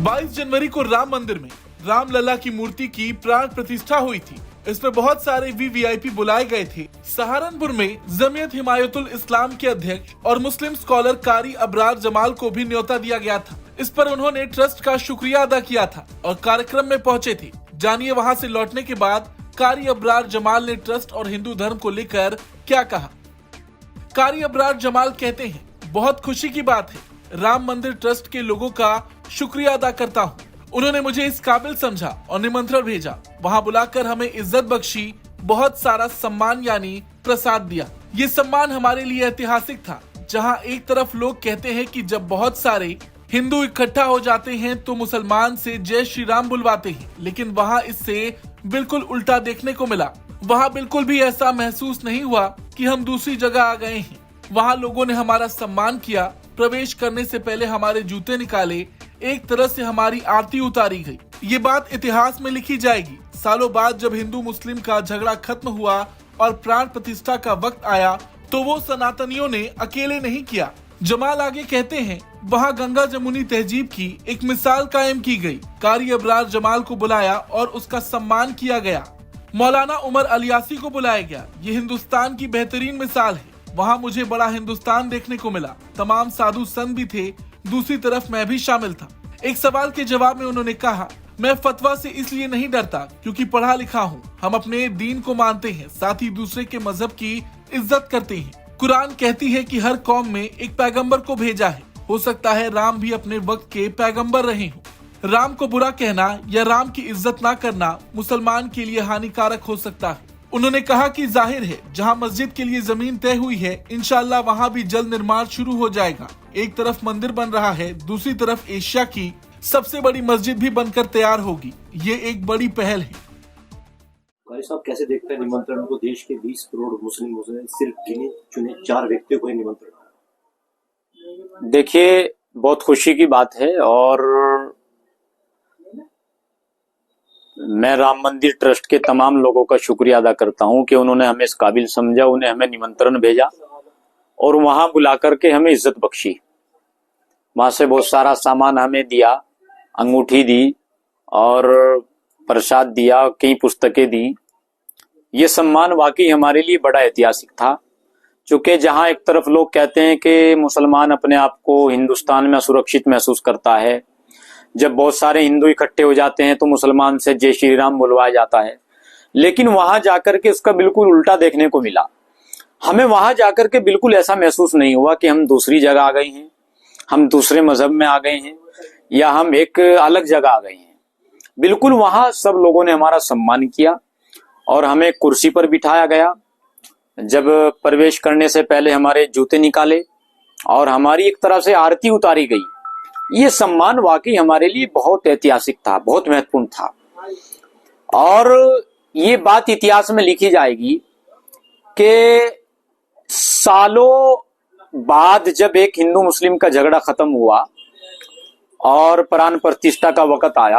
22 जनवरी को राम मंदिर में रामलला की मूर्ति की प्राण प्रतिष्ठा हुई थी। इसमें बहुत सारे वीवीआईपी बुलाए गए थे। सहारनपुर में जमीयत हिमायतुल इस्लाम के अध्यक्ष और मुस्लिम स्कॉलर कारी अबरार जमाल को भी न्योता दिया गया था। इस पर उन्होंने ट्रस्ट का शुक्रिया अदा किया था और कार्यक्रम में पहुंचे थे। जानिए वहां से लौटने के बाद कारी अबरार जमाल ने ट्रस्ट और हिंदू धर्म को लेकर क्या कहा। कारी अबरार जमाल कहते हैं, बहुत खुशी की बात है, राम मंदिर ट्रस्ट के लोगों का शुक्रिया अदा करता हूँ। उन्होंने मुझे इस काबिल समझा और निमंत्रण भेजा। वहाँ बुलाकर हमें इज्जत बख्शी, बहुत सारा सम्मान यानी प्रसाद दिया। ये सम्मान हमारे लिए ऐतिहासिक था। जहाँ एक तरफ लोग कहते हैं कि जब बहुत सारे हिंदू इकट्ठा हो जाते हैं तो मुसलमान से जय श्री राम बुलवाते हैं, लेकिन वहाँ इससे बिल्कुल उल्टा देखने को मिला। वहाँ बिल्कुल भी ऐसा महसूस नहीं हुआ कि हम दूसरी जगह आ गए हैं। वहाँ लोगों ने हमारा सम्मान किया। प्रवेश करने से पहले हमारे जूते निकाले, एक तरह से हमारी आरती उतारी गई। ये बात इतिहास में लिखी जाएगी। सालों बाद जब हिंदू मुस्लिम का झगड़ा खत्म हुआ और प्राण प्रतिष्ठा का वक्त आया तो वो सनातनियों ने अकेले नहीं किया। जमाल आगे कहते हैं, वहाँ गंगा जमुनी तहजीब की एक मिसाल कायम की गई। कारी अबरार जमाल को बुलाया और उसका सम्मान किया गया। मौलाना उमर अलियासी को बुलाया गया। ये हिंदुस्तान की बेहतरीन मिसाल है। वहाँ मुझे बड़ा हिंदुस्तान देखने को मिला। तमाम साधु संत भी थे, दूसरी तरफ मैं भी शामिल था। एक सवाल के जवाब में उन्होंने कहा, मैं फतवा से इसलिए नहीं डरता क्योंकि पढ़ा लिखा हूँ। हम अपने दीन को मानते हैं, साथ ही दूसरे के मजहब की इज्जत करते हैं। कुरान कहती है कि हर कौम में एक पैगंबर को भेजा है। हो सकता है राम भी अपने वक्त के पैगंबर रहे हों। राम को बुरा कहना या राम की इज्जत ना करना मुसलमान के लिए हानिकारक हो सकता है। उन्होंने कहा कि जाहिर है जहां मस्जिद के लिए जमीन तय हुई है, इंशाल्लाह वहां भी जल्द निर्माण शुरू हो जाएगा। एक तरफ मंदिर बन रहा है, दूसरी तरफ एशिया की सबसे बड़ी मस्जिद भी बनकर तैयार होगी। ये एक बड़ी पहल है। कारी साहब कैसे देखते हैं निमंत्रण को? देश के 20 करोड़ मुस्लिम सिर्फ गिने चुने 4 व्यक्तियों को ही निमंत्रण। देखिए, बहुत खुशी की बात है और मैं राम मंदिर ट्रस्ट के तमाम लोगों का शुक्रिया अदा करता हूं कि उन्होंने हमें इस काबिल समझा, उन्हें हमें निमंत्रण भेजा और वहां बुला करके हमें इज्जत बख्शी। वहां से बहुत सारा सामान हमें दिया, अंगूठी दी और प्रसाद दिया, कई पुस्तकें दी। ये सम्मान वाकई हमारे लिए बड़ा ऐतिहासिक था, क्योंकि जहां एक तरफ लोग कहते हैं कि मुसलमान अपने आप को हिंदुस्तान में असुरक्षित महसूस करता है, जब बहुत सारे हिंदू इकट्ठे हो जाते हैं तो मुसलमान से जय श्री राम बुलवाया जाता है, लेकिन वहां जाकर के उसका बिल्कुल उल्टा देखने को मिला। हमें वहां जाकर के बिल्कुल ऐसा महसूस नहीं हुआ कि हम दूसरी जगह आ गए हैं, हम दूसरे मजहब में आ गए हैं या हम एक अलग जगह आ गए हैं। बिल्कुल वहां सब लोगों ने हमारा सम्मान किया और हमें कुर्सी पर बिठाया गया। जब प्रवेश करने से पहले हमारे जूते निकाले और हमारी एक तरह से आरती उतारी गई। ये सम्मान वाकई हमारे लिए बहुत ऐतिहासिक था, बहुत महत्वपूर्ण था और ये बात इतिहास में लिखी जाएगी कि सालों बाद जब एक हिंदू मुस्लिम का झगड़ा खत्म हुआ और प्राण प्रतिष्ठा का वक्त आया